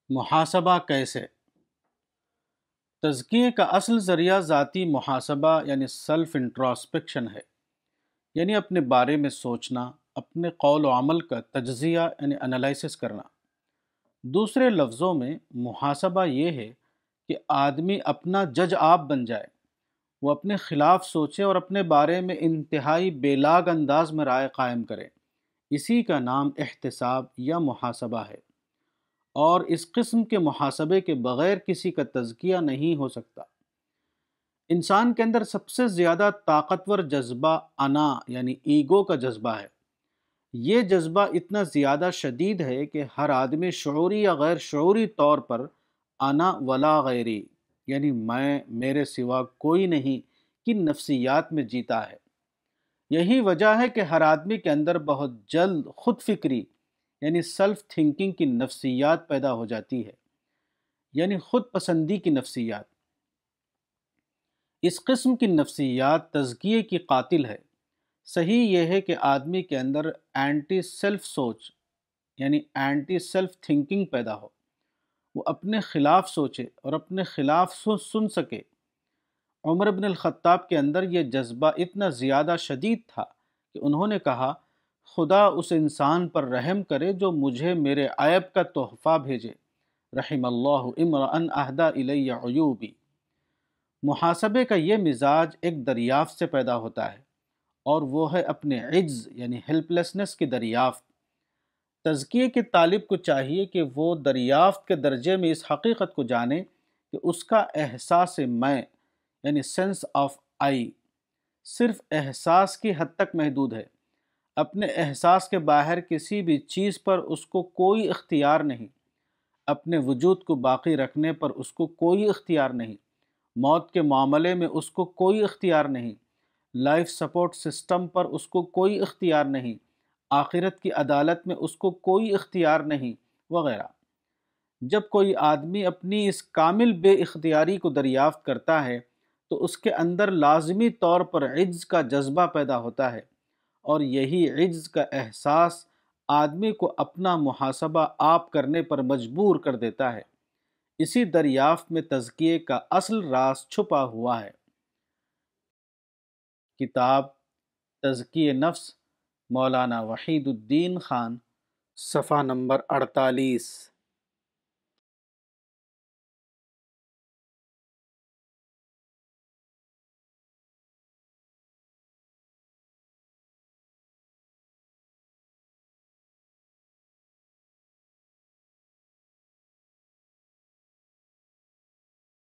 محاسبہ کیسے؟ تزکیے کا اصل ذریعہ ذاتی محاسبہ یعنی سیلف انٹراسپیکشن ہے، یعنی اپنے بارے میں سوچنا، اپنے قول و عمل کا تجزیہ یعنی انالائسس کرنا۔ دوسرے لفظوں میں محاسبہ یہ ہے کہ آدمی اپنا جج آپ بن جائے، وہ اپنے خلاف سوچے اور اپنے بارے میں انتہائی بے لاگ انداز میں رائے قائم کرے۔ اسی کا نام احتساب یا محاسبہ ہے، اور اس قسم کے محاسبے کے بغیر کسی کا تزکیہ نہیں ہو سکتا۔ انسان کے اندر سب سے زیادہ طاقتور جذبہ انا یعنی ایگو کا جذبہ ہے۔ یہ جذبہ اتنا زیادہ شدید ہے کہ ہر آدمی شعوری یا غیر شعوری طور پر انا ولا غیری یعنی میں، میرے سوا کوئی نہیں کی نفسیات میں جیتا ہے۔ یہی وجہ ہے کہ ہر آدمی کے اندر بہت جلد خود فکری یعنی سیلف تھنکنگ کی نفسیات پیدا ہو جاتی ہے، یعنی خود پسندی کی نفسیات۔ اس قسم کی نفسیات تزکیے کی قاتل ہے۔ صحیح یہ ہے کہ آدمی کے اندر اینٹی سیلف سوچ یعنی اینٹی سیلف تھنکنگ پیدا ہو، وہ اپنے خلاف سوچے اور اپنے خلاف سن سکے۔ عمر بن الخطاب کے اندر یہ جذبہ اتنا زیادہ شدید تھا کہ انہوں نے کہا، خدا اس انسان پر رحم کرے جو مجھے میرے عیب کا تحفہ بھیجے، رحم اللہ امرأ اہدی الی عیوبی۔ محاسبے کا یہ مزاج ایک دریافت سے پیدا ہوتا ہے، اور وہ ہے اپنے عجز یعنی ہیلپ لیسنس کی دریافت۔ تزکیے کے طالب کو چاہیے کہ وہ دریافت کے درجے میں اس حقیقت کو جانے کہ اس کا احساس میں یعنی سینس آف آئی صرف احساس کی حد تک محدود ہے۔ اپنے احساس کے باہر کسی بھی چیز پر اس کو کوئی اختیار نہیں، اپنے وجود کو باقی رکھنے پر اس کو کوئی اختیار نہیں، موت کے معاملے میں اس کو کوئی اختیار نہیں، لائف سپورٹ سسٹم پر اس کو کوئی اختیار نہیں، آخرت کی عدالت میں اس کو کوئی اختیار نہیں، وغیرہ۔ جب کوئی آدمی اپنی اس کامل بے اختیاری کو دریافت کرتا ہے تو اس کے اندر لازمی طور پر عجز کا جذبہ پیدا ہوتا ہے، اور یہی عجز کا احساس آدمی کو اپنا محاسبہ آپ کرنے پر مجبور کر دیتا ہے۔ اسی دریافت میں تزکیے کا اصل راز چھپا ہوا ہے۔ کتاب تزکیہ نفس، مولانا وحید الدین خان، صفحہ نمبر 48۔